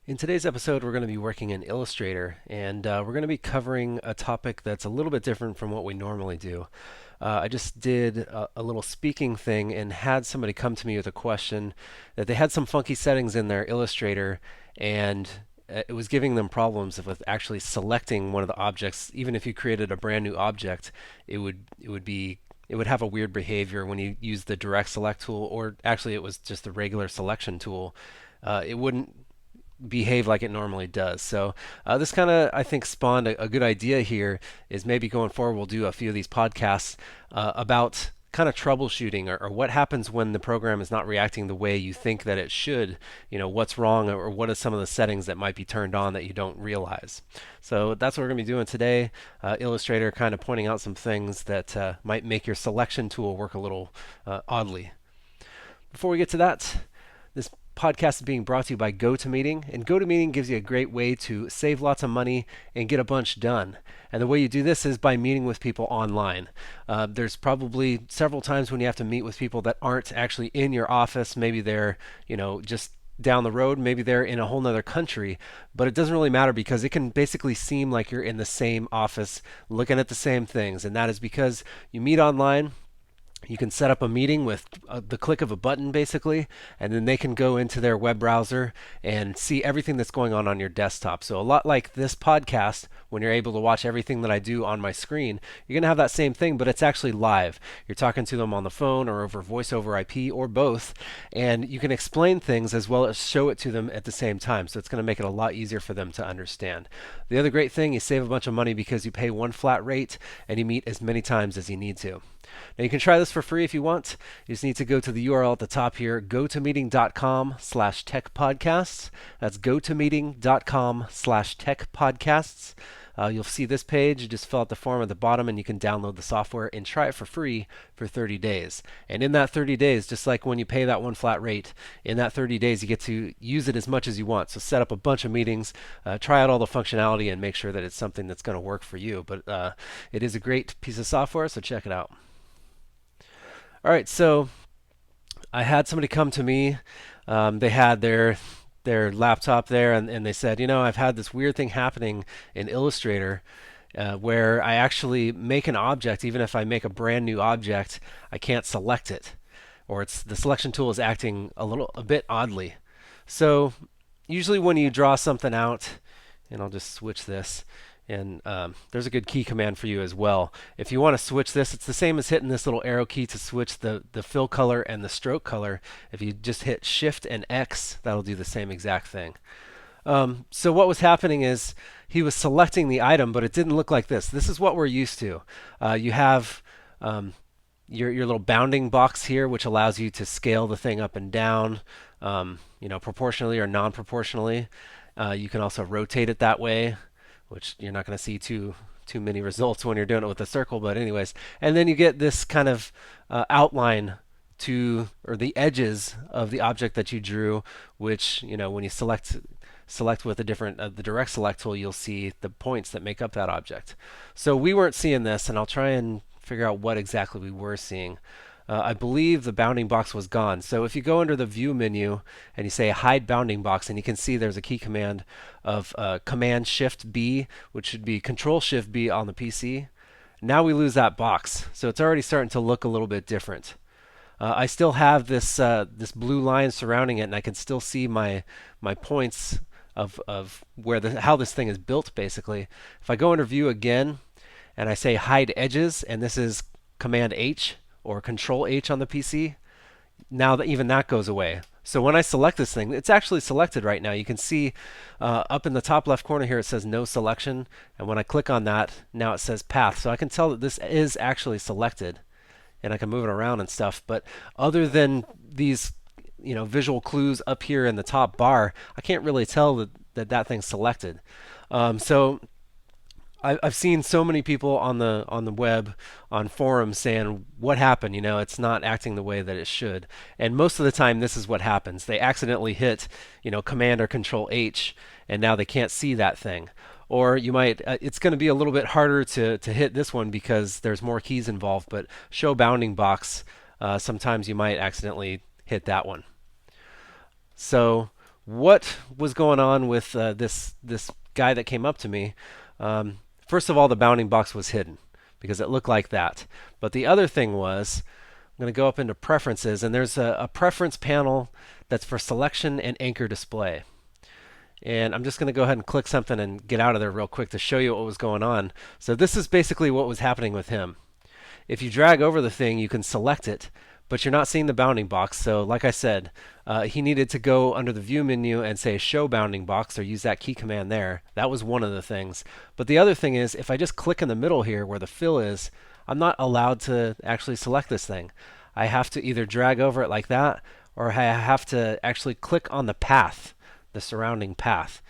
In today's episode, we're going to be working in Illustrator, and we're going to be covering a topic that's a little bit different from what we normally do. I just did a little speaking thing and had somebody come to me with a question that they had some funky settings in their Illustrator, and it was giving them problems with actually selecting one of the objects. Even if you created a brand new object, it would have a weird behavior when you use the direct select tool, or actually it was just the regular selection tool. It wouldn't behave like it normally does. So this kind of, I think, spawned a good idea here. Is maybe going forward we'll do a few of these podcasts about kind of troubleshooting, or what happens when the program is not reacting the way you think that it should. What's wrong, or what are some of the settings that might be turned on that you don't realize. So that's what we're going to be doing today. Illustrator kind of pointing out some things that might make your selection tool work a little oddly. Before we get to that, this podcast is being brought to you by GoToMeeting, and GoToMeeting gives you a great way to save lots of money and get a bunch done. And the way you do this is by meeting with people online. There's probably several times when you have to meet with people that aren't actually in your office. Maybe they're, just down the road, maybe they're in a whole nother country, but it doesn't really matter because it can basically seem like you're in the same office looking at the same things. And that is because you meet online. You can set up a meeting with the click of a button, basically, and then they can go into their web browser and see everything that's going on your desktop. So a lot like this podcast, when you're able to watch everything that I do on my screen, you're going to have that same thing, but it's actually live. You're talking to them on the phone or over voice over IP or both, and you can explain things as well as show it to them at the same time. So it's going to make it a lot easier for them to understand. The other great thing, you save a bunch of money because you pay one flat rate and you meet as many times as you need to. Now you can try this for free if you want. You just need to go to the URL at the top here, gotomeeting.com/techpodcasts. That's gotomeeting.com/techpodcasts. You'll see this page. You just fill out the form at the bottom and you can download the software and try it for free for 30 days. And in that 30 days, just like when you pay that one flat rate, in that 30 days you get to use it as much as you want. So set up a bunch of meetings, try out all the functionality, and make sure that it's something that's going to work for you. But it is a great piece of software, so check it out. All right, so I had somebody come to me. They had their laptop there, and they said, I've had this weird thing happening in Illustrator where I actually make an object. Even if I make a brand new object, I can't select it, or the selection tool is acting a bit oddly. So usually when you draw something out, and I'll just switch this. And there's a good key command for you as well. If you want to switch this, it's the same as hitting this little arrow key to switch the fill color and the stroke color. If you just hit Shift and X, that'll do the same exact thing. So what was happening is he was selecting the item, but it didn't look like this. This is what we're used to. You have your little bounding box here, which allows you to scale the thing up and down, proportionally or non-proportionally. You can also rotate it that way, which you're not going to see too many results when you're doing it with a circle, but anyways. And then you get this kind of outline or the edges of the object that you drew, which, when you select with the direct select tool, you'll see the points that make up that object. So we weren't seeing this, and I'll try and figure out what exactly we were seeing. I believe the bounding box was gone. So if you go under the View menu and you say Hide Bounding Box, and you can see there's a key command of Command Shift B, which should be Control Shift B on the PC. Now we lose that box, so it's already starting to look a little bit different. I still have this blue line surrounding it, and I can still see my points of how this thing is built, basically. If I go under View again and I say Hide Edges, and this is Command H or Control H on the PC, now that even that goes away. So when I select this thing, it's actually selected right now. You can see up in the top left corner here it says no selection, and when I click on that, now it says path. So I can tell that this is actually selected, and I can move it around and stuff. But other than these visual clues up here in the top bar, I can't really tell that thing's selected. So I've seen so many people on the web, on forums, saying, what happened? It's not acting the way that it should. And most of the time, this is what happens. They accidentally hit, Command or Control H, and now they can't see that thing. Or you might, it's going to be a little bit harder to hit this one because there's more keys involved, but Show Bounding Box, sometimes you might accidentally hit that one. So what was going on with this guy that came up to me. First of all, the bounding box was hidden because it looked like that. But the other thing was, I'm going to go up into preferences, and there's a preference panel that's for selection and anchor display. And I'm just going to go ahead and click something and get out of there real quick to show you what was going on. So this is basically what was happening with him. If you drag over the thing, you can select it, but you're not seeing the bounding box. So like I said, he needed to go under the view menu and say show bounding box, or use that key command there. That was one of the things. But the other thing is, if I just click in the middle here where the fill is, I'm not allowed to actually select this thing. I have to either drag over it like that, or I have to actually click on the path, the surrounding path.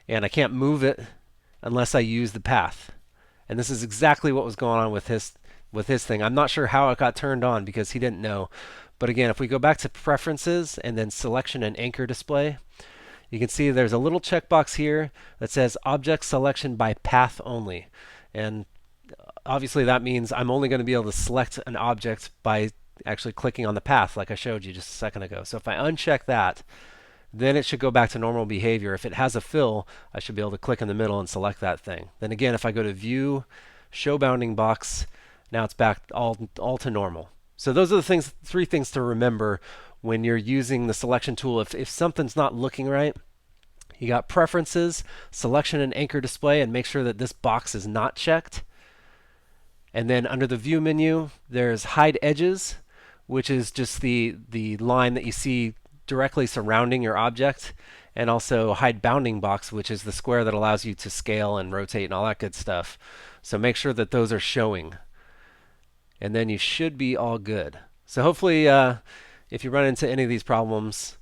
And I can't move it unless I use the path. And this is exactly what was going on with his thing. I'm not sure how it got turned on because he didn't know. But again, if we go back to preferences and then selection and anchor display, you can see there's a little checkbox here that says object selection by path only. And obviously that means I'm only going to be able to select an object by actually clicking on the path like I showed you just a second ago. So if I uncheck that, then it should go back to normal behavior. If it has a fill, I should be able to click in the middle and select that thing. Then again, if I go to view, show bounding box, now it's back all to normal. So those are the three things to remember when you're using the selection tool. If something's not looking right, you got preferences, selection and anchor display, and make sure that this box is not checked. And then under the view menu, there's hide edges, which is just the line that you see directly surrounding your object, and also hide bounding box, which is the square that allows you to scale and rotate and all that good stuff. So make sure that those are showing, and then you should be all good. So hopefully, if you run into any of these problems,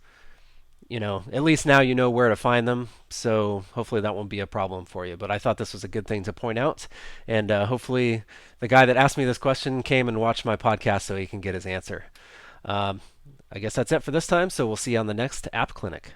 at least now you know where to find them. So hopefully that won't be a problem for you. But I thought this was a good thing to point out, and hopefully the guy that asked me this question came and watched my podcast so he can get his answer. I guess that's it for this time, so we'll see you on the next App Clinic.